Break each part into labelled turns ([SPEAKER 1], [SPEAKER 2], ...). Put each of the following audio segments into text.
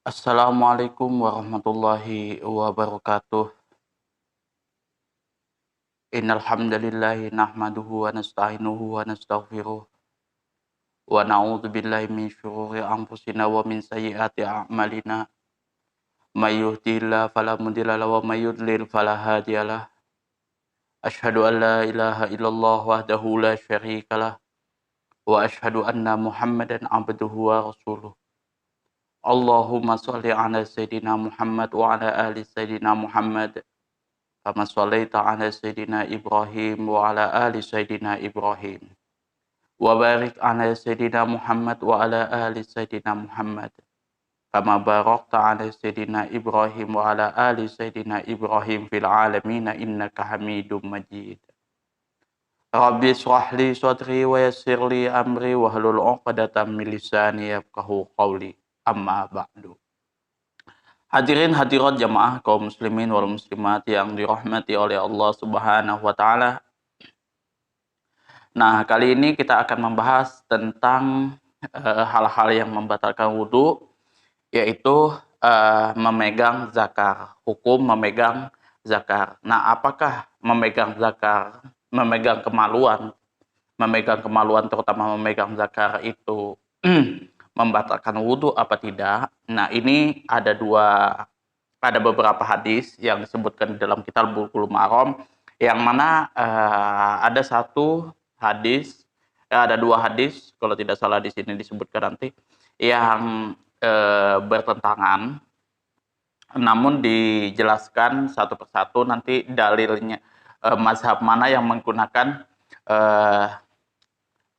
[SPEAKER 1] Assalamualaikum warahmatullahi wabarakatuh. Innal hamdalillahi nahmaduhu wa nasta'inuhu wa nastaghfiruh wa na'udzu billahi min syururi anfusina wa min sayyiati a'malina. May yahdihillahu fala mudilla lahu wa may yudlil fala hadiyalah. Asyhadu an la ilaha illallah wahdahu la syarikalah wa asyhadu anna Muhammadan abduhu wa rasuluh. Allahumma shalli ala sayidina Muhammad wa ala ali sayidina Muhammad. Kama shallaita ala Sayyidina Ibrahim wa ala ali Sayyidina Ibrahim. Wa barik ala Sayyidina Muhammad wa ala ali Sayyidina Muhammad. Kama barakta ala Sayyidina Ibrahim wa ala ali Sayyidina Ibrahim fil alamin innaka Hamidum Majid. Rabbi shrah li sadri wa yassir li amri wa hlul 'uqdatam min lisani yafqahu qawli. Amma ba'du. Hadirin hadirat jamaah kaum muslimin wal muslimat yang dirahmati oleh Allah Subhanahu wa taala. Nah, kali ini kita akan membahas tentang hal-hal yang membatalkan wudhu, yaitu memegang zakar, hukum memegang zakar. Nah, apakah memegang zakar, memegang kemaluan terutama memegang zakar itu membatalkan wudhu apa tidak? Nah, ini ada beberapa hadis yang disebutkan di dalam kitab Bulughul Maram, yang mana ada dua hadis kalau tidak salah di sini disebutkan nanti yang bertentangan, namun dijelaskan satu persatu nanti dalilnya, mazhab mana yang menggunakan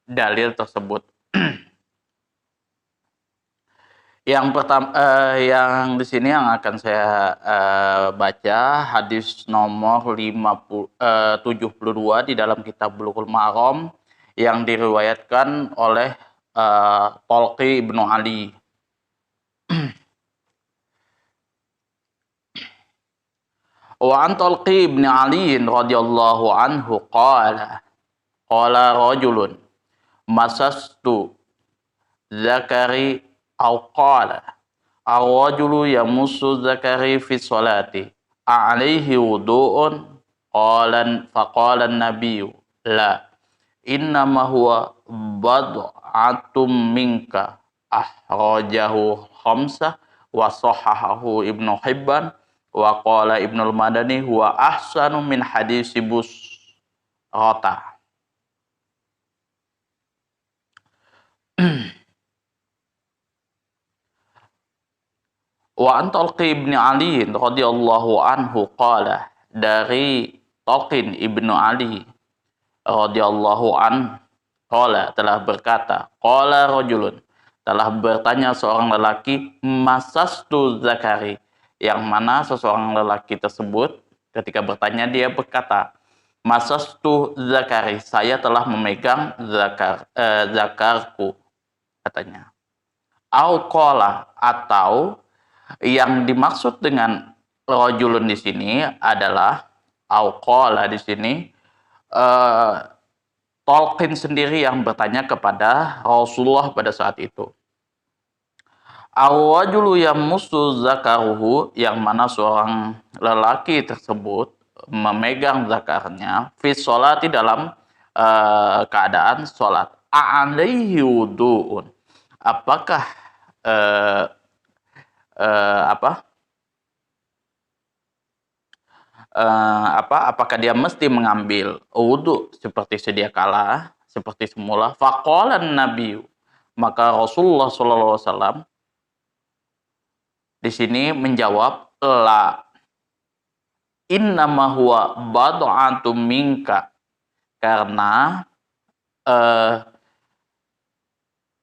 [SPEAKER 1] dalil tersebut. Yang pertama, yang di sini yang akan saya baca hadis nomor 72 di dalam kitab Bulughul Maram yang diriwayatkan oleh Talqi ibnu Ali. Wa an Talqi ibnu Ali radhiyallahu anhu qala rajulun masastu zakari aw qala ar-rajulu yamussu zakari fi sholati a'alaihi wudu'un faqala an-nabiyyu la innama huwa bad'atum minka akhrajahu khamsah wa sahahahu Ibnu Hibban wa qala Ibnul Madani huwa ahsanu min hadis Busrata. Wa an Talqi ibn Ali radhiyallahu anhu qala, dari Talqin ibnu Ali radhiyallahu an qala telah berkata, qala rajulun telah bertanya seorang lelaki, masastu zakari, yang mana seseorang lelaki tersebut ketika bertanya dia berkata, masastu zakari, saya telah memegang zakarku, katanya. Au qala, atau yang dimaksud dengan rajulun di sini adalah auqala di sini Talqin sendiri yang bertanya kepada Rasulullah pada saat itu. Ar-rajulu yamussu zakaruhu, yang mana seorang lelaki tersebut memegang zakarnya fi sholati, dalam keadaan sholat. A'alaihi wudu'un, apakah apakah dia mesti mengambil wudhu seperti sedia kala, seperti semula? Faqala an-nabiy, maka Rasulullah SAW di sini menjawab, la innama huwa bad'atum minka, karena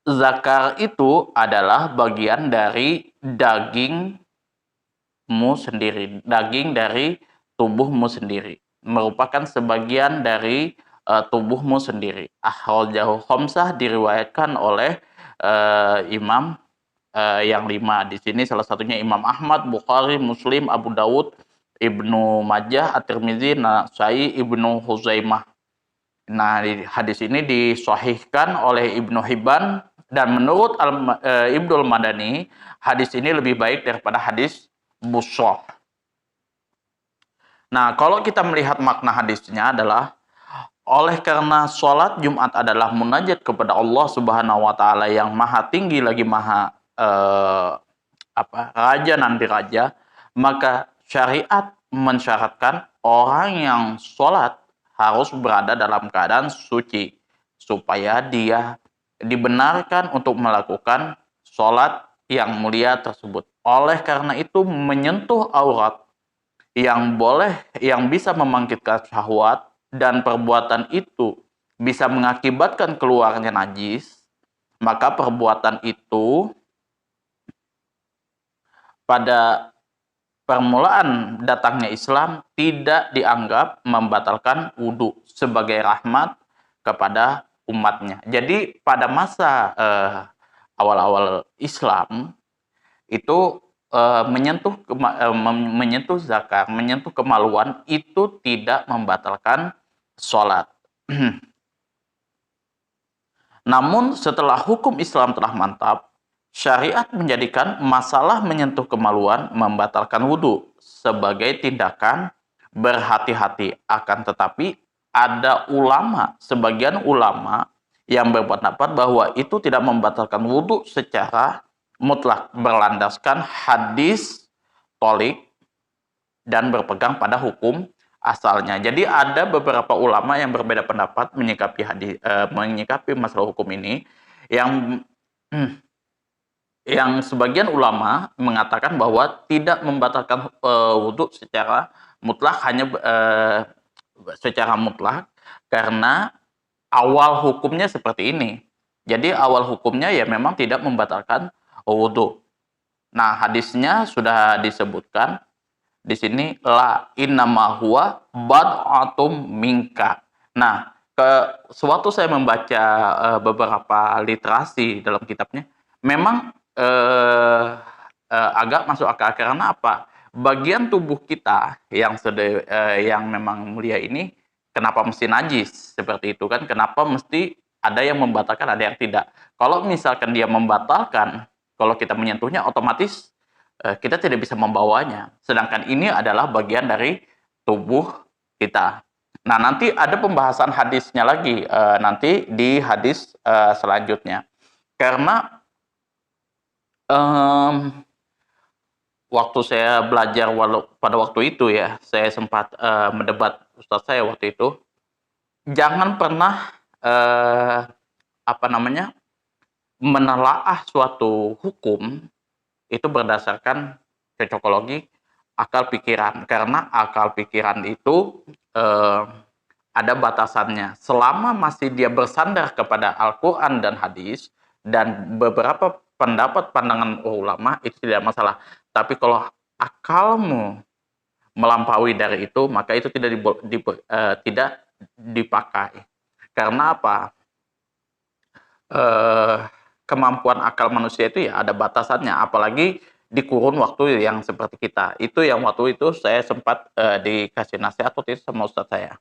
[SPEAKER 1] zakar itu adalah bagian dari dagingmu sendiri, daging dari tubuhmu sendiri, merupakan sebagian dari tubuhmu sendiri. Akhrajahu khamsah, diriwayatkan oleh imam yang 5. Di sini salah satunya Imam Ahmad, Bukhari, Muslim, Abu Dawud, Ibnu Majah, At-Tirmizi, Nasai, Ibnu Huzaimah. Nah, hadis ini disahihkan oleh Ibnu Hibban Dan menurut Ibnul Madani, hadis ini lebih baik daripada hadis Busroh. Nah, kalau kita melihat makna hadisnya adalah oleh karena sholat Jumat adalah munajat kepada Allah Subhanahu wa taala yang maha tinggi lagi maha raja nanti raja, maka syariat mensyaratkan orang yang sholat harus berada dalam keadaan suci supaya dia dibenarkan untuk melakukan sholat yang mulia tersebut. Oleh karena itu menyentuh aurat yang bisa membangkitkan syahwat dan perbuatan itu bisa mengakibatkan keluarnya najis, maka perbuatan itu pada permulaan datangnya Islam tidak dianggap membatalkan wudhu sebagai rahmat kepada umatnya. Jadi pada masa awal-awal Islam itu menyentuh zakar, menyentuh kemaluan itu tidak membatalkan sholat. Namun setelah hukum Islam telah mantap, syariat menjadikan masalah menyentuh kemaluan membatalkan wudhu sebagai tindakan berhati-hati. Akan tetapi ada sebagian ulama yang berpendapat bahwa itu tidak membatalkan wudhu secara mutlak, berlandaskan hadis tolik dan berpegang pada hukum asalnya. Jadi ada beberapa ulama yang berbeda pendapat menyikapi masalah hukum ini, yang sebagian ulama mengatakan bahwa tidak membatalkan wudhu secara mutlak, karena awal hukumnya seperti ini. Jadi awal hukumnya ya memang tidak membatalkan wudhu. Nah, hadisnya sudah disebutkan di sini, la innama huwa bad'atum minka. Nah, sewaktu saya membaca beberapa literasi dalam kitabnya, memang agak masuk akal. Karena apa? Bagian tubuh kita yang memang mulia ini, kenapa mesti najis? Seperti itu kan? Kenapa mesti ada yang membatalkan, ada yang tidak? Kalau misalkan dia membatalkan, kalau kita menyentuhnya otomatis kita tidak bisa membawanya. Sedangkan ini adalah bagian dari tubuh kita. Nah, nanti ada pembahasan hadisnya lagi nanti di hadis selanjutnya. Karena waktu saya belajar pada waktu itu ya, saya sempat mendebat ustadz saya waktu itu. Jangan pernah menelaah suatu hukum itu berdasarkan cocokologi akal pikiran, karena akal pikiran itu ada batasannya. Selama masih dia bersandar kepada Al-Quran dan hadis dan beberapa pendapat pandangan ulama, itu tidak masalah. Tapi kalau akalmu melampaui dari itu, maka itu tidak dipakai. Karena apa? Kemampuan akal manusia itu ya ada batasannya, apalagi di kurun waktu yang seperti kita. Itu yang waktu itu saya sempat dikasih nasihat waktu itu sama ustadz saya.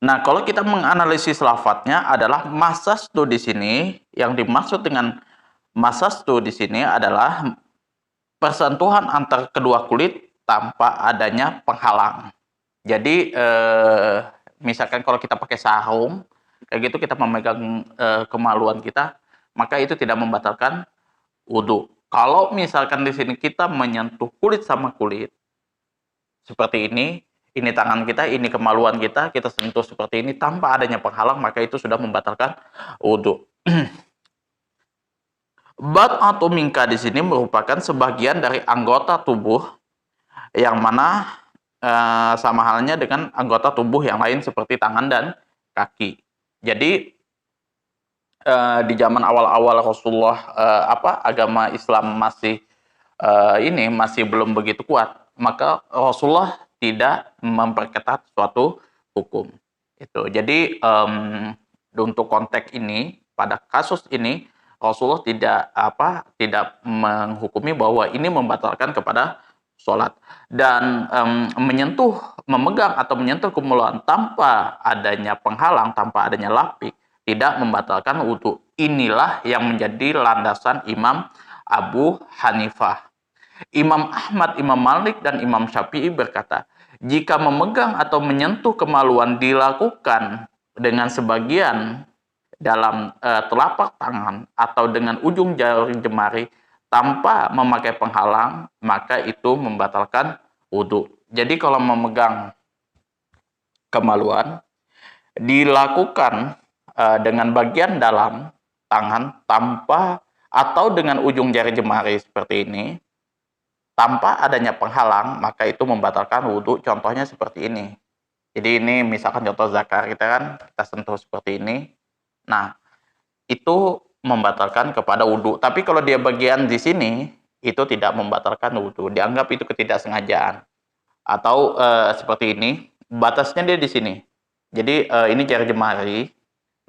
[SPEAKER 1] Nah, kalau kita menganalisis lafadznya adalah masastu di sini, yang dimaksud dengan masastu di sini adalah persentuhan antar kedua kulit tanpa adanya penghalang. Jadi misalkan kalau kita pakai sarung kayak gitu, kita memegang kemaluan kita, maka itu tidak membatalkan wudhu. Kalau misalkan di sini kita menyentuh kulit sama kulit seperti ini tangan kita, ini kemaluan kita sentuh seperti ini tanpa adanya penghalang, maka itu sudah membatalkan wudhu. Bad atau mingka di sini merupakan sebagian dari anggota tubuh yang mana sama halnya dengan anggota tubuh yang lain seperti tangan dan kaki. Jadi di zaman awal-awal Rasulullah agama Islam masih belum begitu kuat, maka Rasulullah tidak memperketat suatu hukum. Itu. Jadi untuk konteks ini, pada kasus ini Rasulullah tidak menghukumi bahwa ini membatalkan kepada sholat. Dan memegang atau menyentuh kemaluan tanpa adanya penghalang, tanpa adanya lapik, tidak membatalkan wudhu. Inilah yang menjadi landasan Imam Abu Hanifah. Imam Ahmad, Imam Malik, dan Imam Syafi'i berkata, jika memegang atau menyentuh kemaluan dilakukan dengan sebagian dalam telapak tangan atau dengan ujung jari jemari tanpa memakai penghalang, maka itu membatalkan wudhu. Jadi kalau memegang kemaluan dilakukan dengan bagian dalam tangan tanpa atau dengan ujung jari jemari seperti ini tanpa adanya penghalang, maka itu membatalkan wudhu. Contohnya seperti ini. Jadi ini misalkan contoh zakar kita kan, kita sentuh seperti ini. Nah, itu membatalkan kepada wudhu. Tapi kalau dia bagian di sini, itu tidak membatalkan wudhu. Dianggap itu ketidaksengajaan. Atau seperti ini, batasnya dia di sini. Jadi ini jari jemari.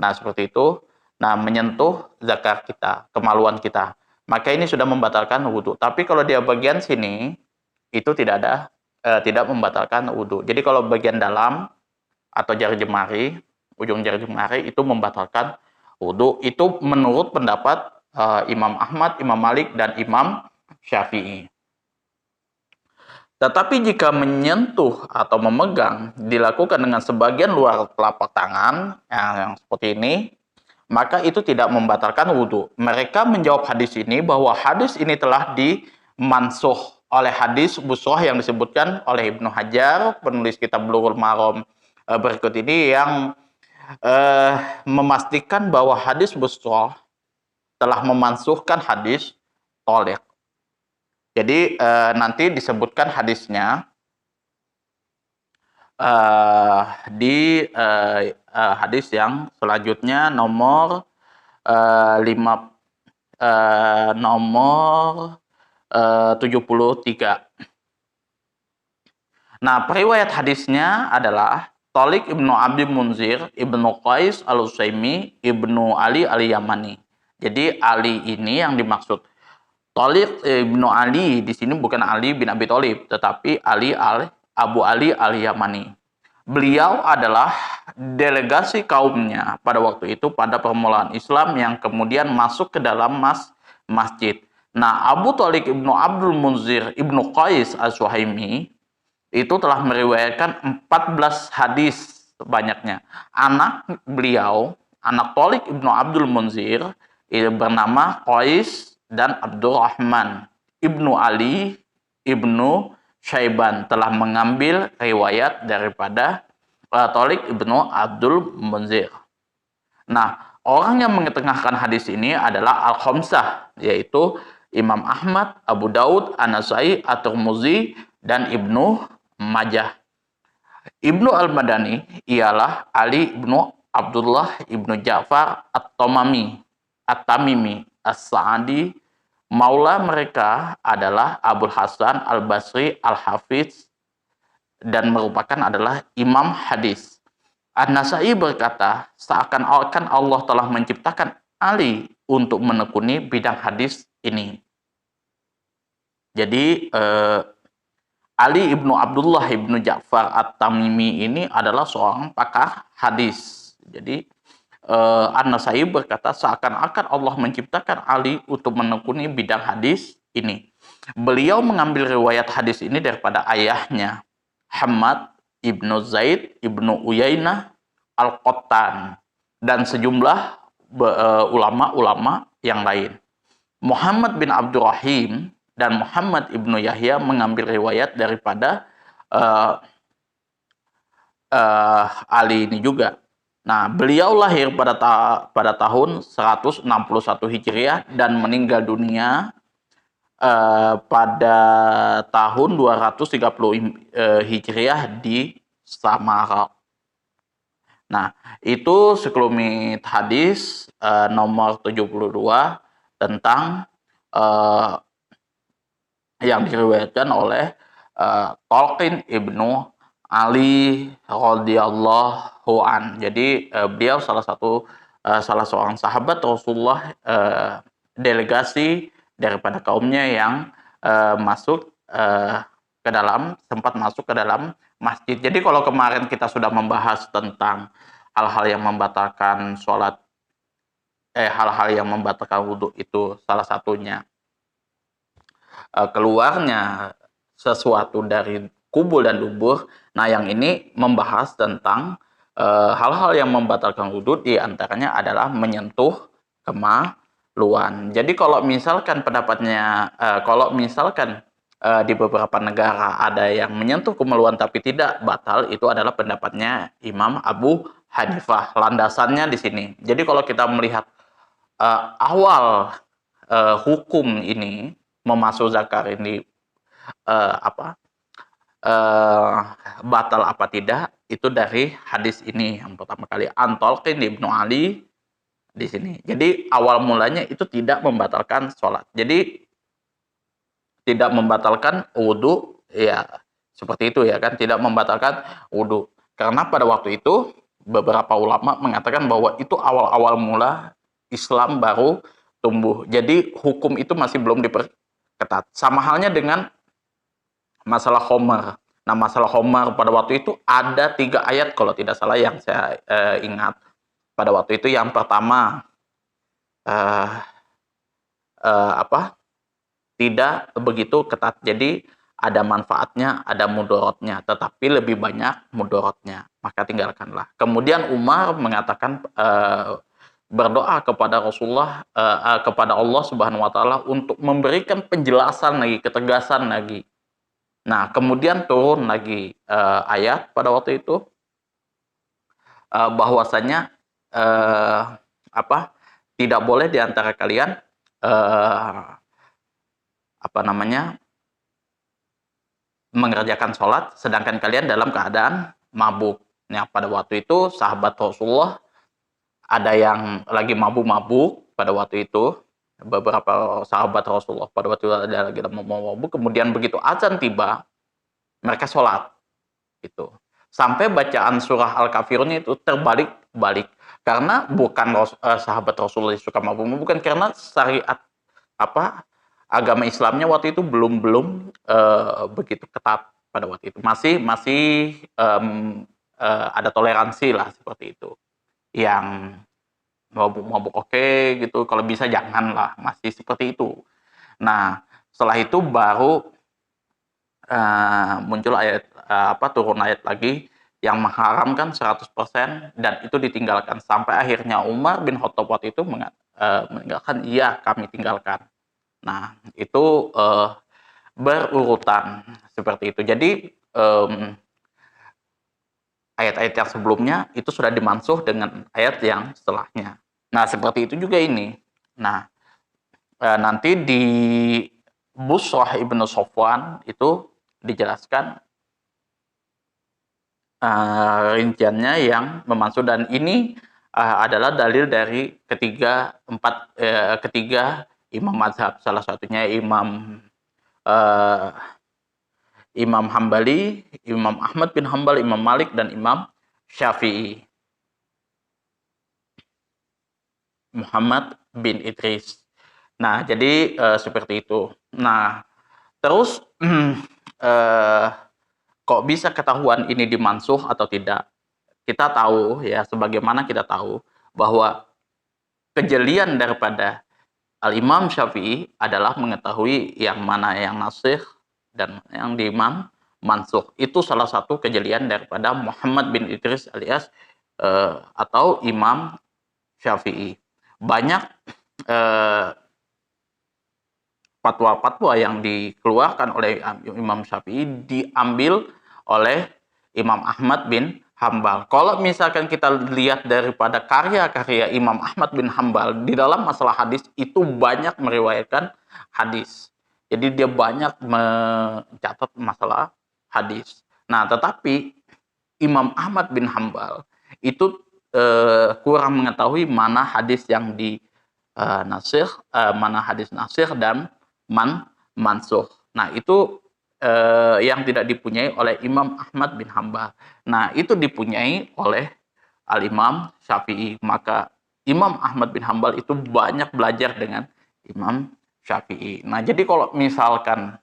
[SPEAKER 1] Nah, seperti itu. Nah, menyentuh zakar kita, kemaluan kita. Maka ini sudah membatalkan wudhu. Tapi kalau dia bagian sini, itu tidak membatalkan wudhu. Jadi kalau bagian dalam atau jari jemari, ujung jari jemari itu membatalkan wudhu. Itu menurut pendapat Imam Ahmad, Imam Malik, dan Imam Syafi'i. Tetapi jika menyentuh atau memegang dilakukan dengan sebagian luar telapak tangan, yang seperti ini, maka itu tidak membatalkan wudhu. Mereka menjawab hadis ini bahwa hadis ini telah dimansuh oleh hadis busroh yang disebutkan oleh Ibnu Hajar, penulis kitab Bulughul Maram berikut ini, yang memastikan bahwa hadis busroh telah memansuhkan hadis toliq. Jadi nanti disebutkan hadisnya di hadis yang selanjutnya nomor 73. Nah, periwayat hadisnya adalah Thalik ibnu Abdul Munzir, ibnu Qais al-Usaimi, ibnu Ali al-Yamani. Jadi Ali ini yang dimaksud. Thalik ibnu Ali di sini bukan Ali bin Abi Thalib, tetapi Abu Ali al-Yamani. Beliau adalah delegasi kaumnya pada waktu itu pada permulaan Islam yang kemudian masuk ke dalam masjid. Nah, Abu Thalik ibnu Abdul Munzir ibnu Qais al-Suhaimi itu telah meriwayatkan 14 hadis banyaknya. Anak beliau, anak Thalik ibnu Abdul Munzir, bernama Qais dan Abdurrahman ibnu Ali ibnu Syaiban telah mengambil riwayat daripada Thalik ibnu Abdul Munzir. Nah, orang yang mengetengahkan hadis ini adalah Al-Khamsah, yaitu Imam Ahmad, Abu Daud, An-Nasai, At-Tirmidzi, dan Ibnu Majah. Ibnu Al-Madani ialah Ali ibnu Abdullah ibnu Ja'far At-Tamimi, As-Sa'adi. Maula mereka adalah Abul Hasan Al-Basri Al-Hafiz dan merupakan adalah imam hadis. An-Nasai berkata, seakan-akan Allah telah menciptakan Ali untuk menekuni bidang hadis ini. Jadi Ali ibnu Abdullah ibnu Ja'far At-Tamimi ini adalah seorang pakar hadis. Jadi An-Nasai berkata seakan-akan Allah menciptakan Ali untuk menekuni bidang hadis ini. Beliau mengambil riwayat hadis ini daripada ayahnya, Hamad ibnu Zaid ibnu Uyainah Al-Qattan, dan sejumlah ulama-ulama yang lain. Muhammad bin Abdurrahim dan Muhammad ibnu Yahya mengambil riwayat daripada Ali ini juga. Nah, beliau lahir pada tahun 161 Hijriah dan meninggal dunia pada tahun 230 Hijriah di Samarra. Nah, itu sekelumit hadis nomor 72 tentang yang diriwayatkan oleh Talqin ibnu Ali radhiyallahu an. Jadi beliau salah seorang sahabat Rasulullah, delegasi daripada kaumnya yang sempat masuk ke dalam masjid. Jadi kalau kemarin kita sudah membahas tentang hal-hal yang membatalkan sholat hal-hal yang membatalkan wudhu itu salah satunya keluarnya sesuatu dari kubul dan dubur. Nah, yang ini membahas tentang hal-hal yang membatalkan wudhu, di antaranya adalah menyentuh kemaluan. Jadi kalau misalkan pendapatnya, kalau misalkan di beberapa negara ada yang menyentuh kemaluan tapi tidak batal, itu adalah pendapatnya Imam Abu Hanifah. Landasannya di sini. Jadi kalau kita melihat awal hukum ini memasuk zakar ini apa batal apa tidak, itu dari hadis ini yang pertama kali, Antolqin Ibnu Ali di sini. Jadi awal mulanya itu tidak membatalkan sholat. Jadi tidak membatalkan wudhu, ya seperti itu ya kan, tidak membatalkan wudhu. Karena pada waktu itu beberapa ulama mengatakan bahwa itu awal-awal mula Islam baru tumbuh. Jadi hukum itu masih belum diperketat. Sama halnya dengan masalah Homer. Nah, masalah Homer pada waktu itu ada 3 ayat kalau tidak salah yang saya ingat. Pada waktu itu yang pertama tidak begitu ketat. Jadi ada manfaatnya, ada mudorotnya, tetapi lebih banyak mudorotnya. Maka tinggalkanlah. Kemudian Umar mengatakan berdoa kepada Rasulullah, kepada Allah Subhanahu Wa Taala untuk memberikan penjelasan lagi, ketegasan lagi. Nah, kemudian turun lagi ayat pada waktu itu bahwasanya tidak boleh di antara kalian mengerjakan sholat sedangkan kalian dalam keadaan mabuk. Nah, pada waktu itu sahabat Rasulullah ada yang lagi mabuk-mabuk pada waktu itu. Beberapa sahabat Rasulullah pada waktu itu ada lagi mabuk, kemudian begitu azan tiba mereka sholat itu, sampai bacaan surah Al-Kafirun itu terbalik-balik, karena bukan sahabat Rasulullah suka mabuk, bukan, karena syariat agama Islamnya waktu itu belum begitu ketat pada waktu itu, masih ada toleransi lah seperti itu. Yang mabuk oke gitu, kalau bisa janganlah, masih seperti itu. Nah, setelah itu baru muncul ayat turun ayat lagi yang mengharamkan 100% dan itu ditinggalkan sampai akhirnya Umar bin Khattab waktu itu meninggalkan. Iya, kami tinggalkan. Nah, itu berurutan seperti itu. Jadi ayat-ayat yang sebelumnya itu sudah dimansuh dengan ayat yang setelahnya. Nah, seperti itu juga ini. Nah, nanti di Busrah Ibnu Sofwan itu dijelaskan rinciannya yang memansuh, dan ini adalah dalil dari ketiga imam mazhab, salah satunya Imam Hambali, Imam Ahmad bin Hambal, Imam Malik, dan Imam Syafi'i. Muhammad bin Idris. Nah, jadi seperti itu. Nah, terus kok bisa ketahuan ini dimansuh atau tidak? Kita tahu ya, sebagaimana kita tahu bahwa kejelian daripada Al-Imam Syafi'i adalah mengetahui yang mana yang nasikh dan yang diimam mansuh. Itu salah satu kejelian daripada Muhammad bin Idris alias atau Imam Syafi'i. Banyak fatwa-fatwa yang dikeluarkan oleh Imam Syafi'i diambil oleh Imam Ahmad bin Hambal. Kalau misalkan kita lihat daripada karya-karya Imam Ahmad bin Hambal di dalam masalah hadis, itu banyak meriwayatkan hadis. Jadi dia banyak mencatat masalah hadis. Nah, tetapi Imam Ahmad bin Hambal itu kurang mengetahui mana hadis yang nasikh, mana hadis nasikh dan mansuh. Nah, itu yang tidak dipunyai oleh Imam Ahmad bin Hambal. Nah, itu dipunyai oleh Al-Imam Syafi'i. Maka Imam Ahmad bin Hambal itu banyak belajar dengan Imam Syafi'i. Nah, jadi kalau misalkan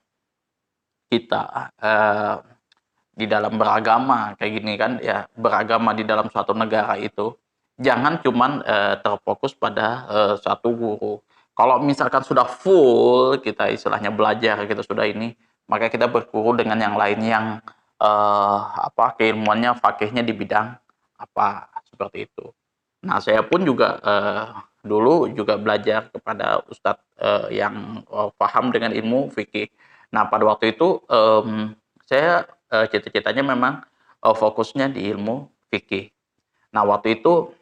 [SPEAKER 1] kita di dalam beragama kayak gini kan ya, beragama di dalam suatu negara itu jangan cuman, terfokus pada, satu guru. Kalau misalkan sudah full kita istilahnya belajar gitu, sudah ini, maka kita berguru dengan yang lain yang, keilmuannya faqihnya di bidang apa, seperti itu. Nah, saya pun juga, dulu juga belajar kepada ustadz, yang, paham dengan ilmu fikih. Nah, pada waktu itu, saya, cita-citanya memang, fokusnya di ilmu fikih. Nah, waktu itu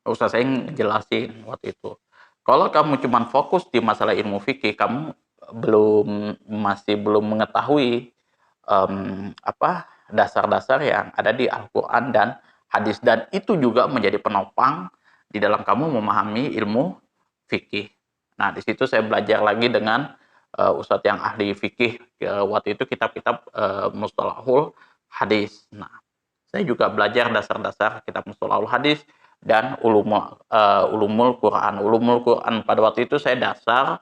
[SPEAKER 1] ustaz saya ngejelasin waktu itu, kalau kamu cuman fokus di masalah ilmu fikih, kamu masih belum mengetahui, dasar-dasar yang ada di Al-Quran dan hadis, dan itu juga menjadi penopang di dalam kamu memahami ilmu fikih. Nah, di situ saya belajar lagi dengan, ustadz yang ahli fikih, waktu itu kitab-kitab, mustalahul hadis. Nah, saya juga belajar dasar-dasar kitab mustalahul hadis dan ulumul Quran. Ulumul Quran pada waktu itu saya dasar,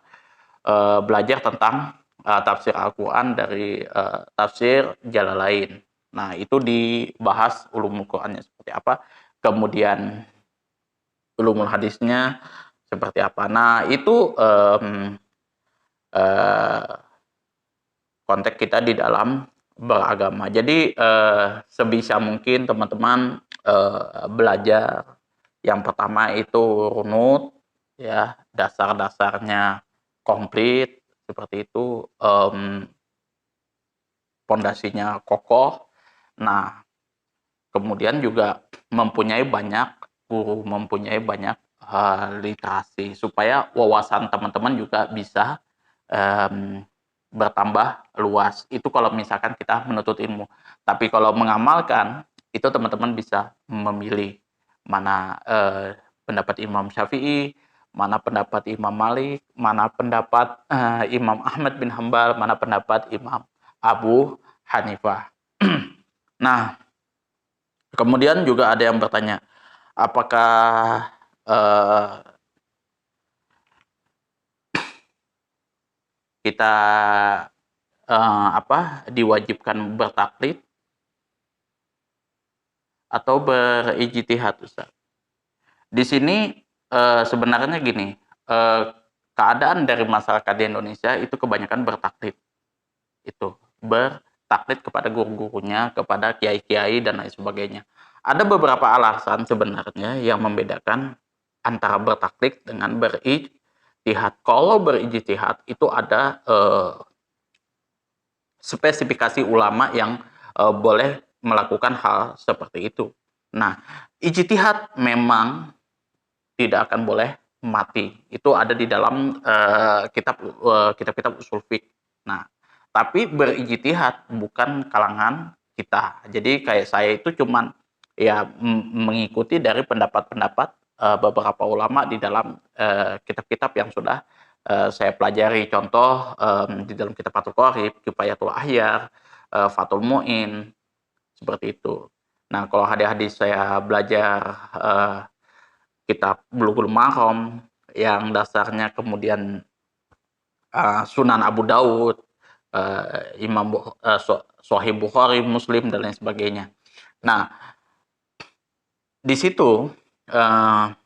[SPEAKER 1] belajar tentang, tafsir Al-Quran dari, tafsir Jalalain. Nah, itu dibahas ulumul Qurannya seperti apa, kemudian ulumul hadisnya seperti apa. Nah, itu, eee, konteks kita di dalam beragama. Jadi, sebisa mungkin teman-teman, belajar yang pertama itu runut, ya, dasar-dasarnya komplit, seperti itu, pondasinya kokoh. Nah, kemudian juga mempunyai banyak guru, mempunyai banyak, literasi, supaya wawasan teman-teman juga bisa, mmm, bertambah luas. Itu kalau misalkan kita menuntut ilmu. Tapi kalau mengamalkan, itu teman-teman bisa memilih mana, pendapat Imam Syafi'i, mana pendapat Imam Malik, mana pendapat, Imam Ahmad bin Hambal, mana pendapat Imam Abu Hanifah. Nah, kemudian juga ada yang bertanya, apakah, kita, diwajibkan bertaklid atau berijtihad, Ustaz? Di sini, sebenarnya gini, eee, keadaan dari masyarakat di Indonesia itu kebanyakan bertaklid, itu, bertaklid kepada guru-gurunya, kepada kiai-kiai dan lain sebagainya. Ada beberapa alasan sebenarnya yang membedakan antara bertaklid dengan berijtihad. Kalau berijtihad itu ada, spesifikasi ulama yang, boleh melakukan hal seperti itu. Nah, ijtihad memang tidak akan boleh mati. Itu ada di dalam, kitab-kitab usul fiqh. Nah, tapi berijtihad bukan kalangan kita. Jadi kayak saya itu cuman ya mengikuti dari pendapat-pendapat, beberapa ulama di dalam, kitab-kitab yang sudah, saya pelajari. Contoh, di dalam kitab Fathul Qorib, Kifayatul Ahyar, Fathul Mu'in, seperti itu. Nah, kalau hadis-hadis saya belajar, kitab Bulughul Maram yang dasarnya kemudian, Sunan Abu Daud, Imam Sahih Bukhari, Muslim dan lain sebagainya. Nah, di situ, eee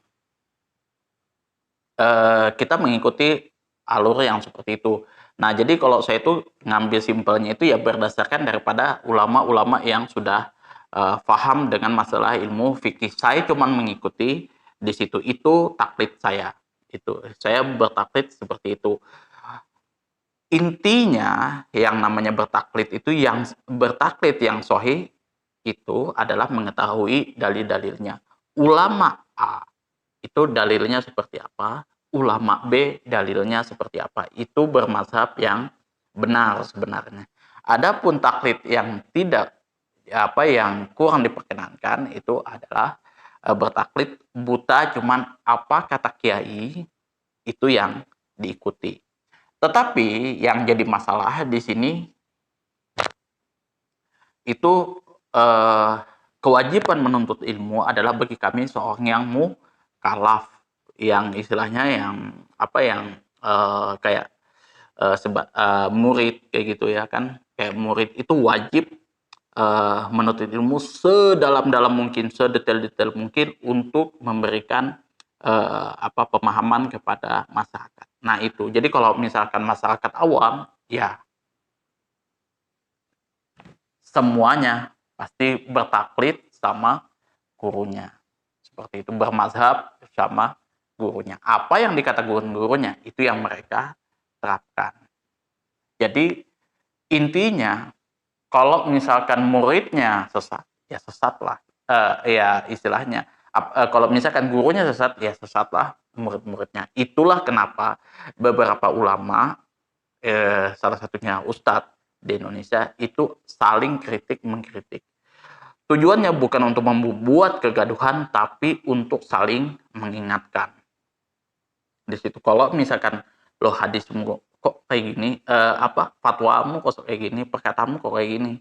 [SPEAKER 1] kita mengikuti alur yang seperti itu. Nah, jadi kalau saya itu ngambil simpelnya itu ya berdasarkan daripada ulama-ulama yang sudah, paham dengan masalah ilmu fikih. Saya cuman mengikuti di situ, itu taklid saya, itu. Saya bertaklid seperti itu. Intinya yang namanya bertaklid itu bertaklid yang sahih itu adalah mengetahui dalil-dalilnya. Ulama A itu dalilnya seperti apa, ulama B dalilnya seperti apa. Itu bermazhab yang benar sebenarnya. Adapun taklid yang tidak yang kurang diperkenankan itu adalah, bertaklid buta, cuman apa kata kiai itu yang diikuti. Tetapi yang jadi masalah di sini itu, eee, kewajiban menuntut ilmu adalah bagi kami seorang yang mukallaf, yang istilahnya yang kayak, murid kayak gitu ya kan, kayak murid itu wajib, menuntut ilmu sedalam-dalam mungkin, sedetail-detail mungkin untuk memberikan pemahaman kepada masyarakat. Nah itu, jadi kalau misalkan masyarakat awam, ya semuanya pasti bertaklid sama gurunya. Seperti itu, bermazhab sama gurunya. Apa yang dikatakan gurunya, itu yang mereka terapkan. Jadi intinya, kalau misalkan muridnya sesat, ya sesatlah. Ya istilahnya, kalau misalkan gurunya sesat, ya sesatlah murid-muridnya. Itulah kenapa beberapa ulama, salah satunya Ustadz di Indonesia, itu saling kritik mengkritik. Tujuannya bukan untuk membuat kegaduhan, tapi untuk saling mengingatkan. Di situ kalau misalkan lo hadismu kok kayak gini, fatwamu kok kayak gini, perkataanmu kok kayak gini,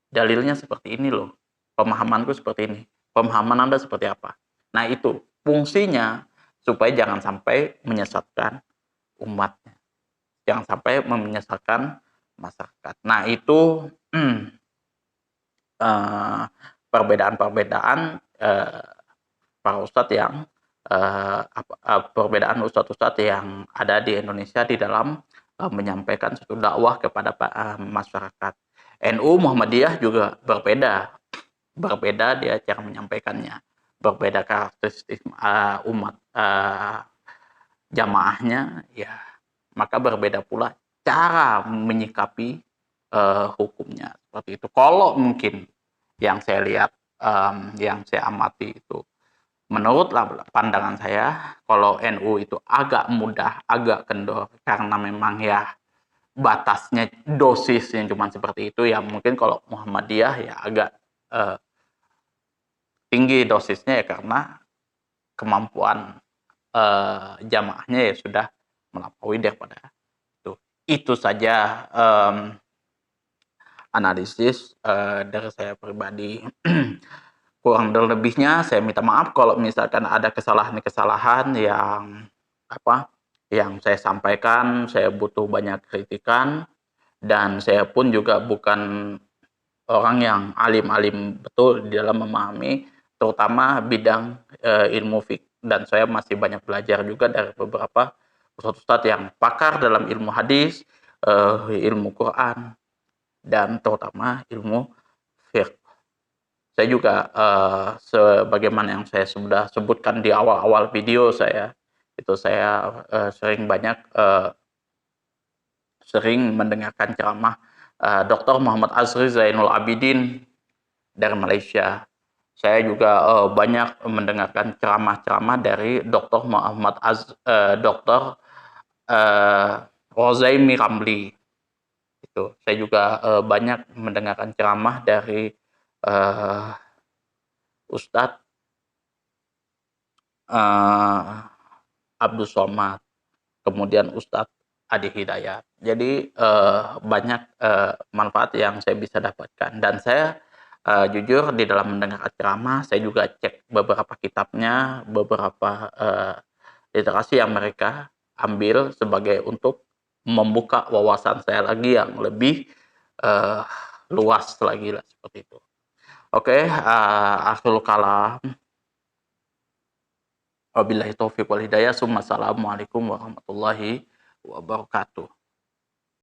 [SPEAKER 1] dalilnya seperti ini loh, pemahamanku seperti ini, pemahaman Anda seperti apa. Nah itu fungsinya supaya jangan sampai menyesatkan umatnya, jangan sampai menyesatkan masyarakat. Nah itu perbedaan-perbedaan para ustadz yang perbedaan ustadz-ustadz yang ada di Indonesia di dalam menyampaikan suatu dakwah kepada masyarakat. NU Muhammadiyah juga berbeda dia cara menyampaikannya, berbeda karakteristik umat jamaahnya, ya maka berbeda pula cara menyikapi hukumnya seperti itu. Kalau mungkin yang saya lihat, yang saya amati itu, menurut pandangan saya, kalau NU itu agak mudah, agak kendor, karena memang ya batasnya dosisnya cuma seperti itu. Ya mungkin kalau Muhammadiyah ya agak tinggi dosisnya, ya karena kemampuan jamaahnya ya sudah melampaui daripada itu. Itu saja analisis dari saya pribadi. Kurang dan lebihnya saya minta maaf kalau misalkan ada kesalahan-kesalahan yang saya sampaikan. Saya butuh banyak kritikan, dan saya pun juga bukan orang yang alim-alim betul di dalam memahami terutama bidang ilmu fiqh, dan saya masih banyak belajar juga dari beberapa ustadz-ustadz yang pakar dalam ilmu hadis, ilmu Quran, dan terutama ilmu fiqh. Saya juga sebagaimana yang saya sudah sebutkan di awal-awal video saya, itu saya sering mendengarkan ceramah Dr. Muhammad Azri Zainul Abidin dari Malaysia. Saya juga banyak mendengarkan ceramah-ceramah dari Dr. Dr. Rozaimi Ramli. Itu saya juga banyak mendengarkan ceramah dari Ustadz Abdul Somad, kemudian Ustadz Adi Hidayat. Jadi banyak manfaat yang saya bisa dapatkan, dan saya jujur di dalam mendengarkan ceramah saya juga cek beberapa kitabnya, beberapa literasi yang mereka ambil sebagai untuk membuka wawasan saya lagi yang lebih luas lagi lah, seperti itu. Oke, akhirul kalam. Wabillahi taufiq wal hidayah. Assalamualaikum warahmatullahi wabarakatuh.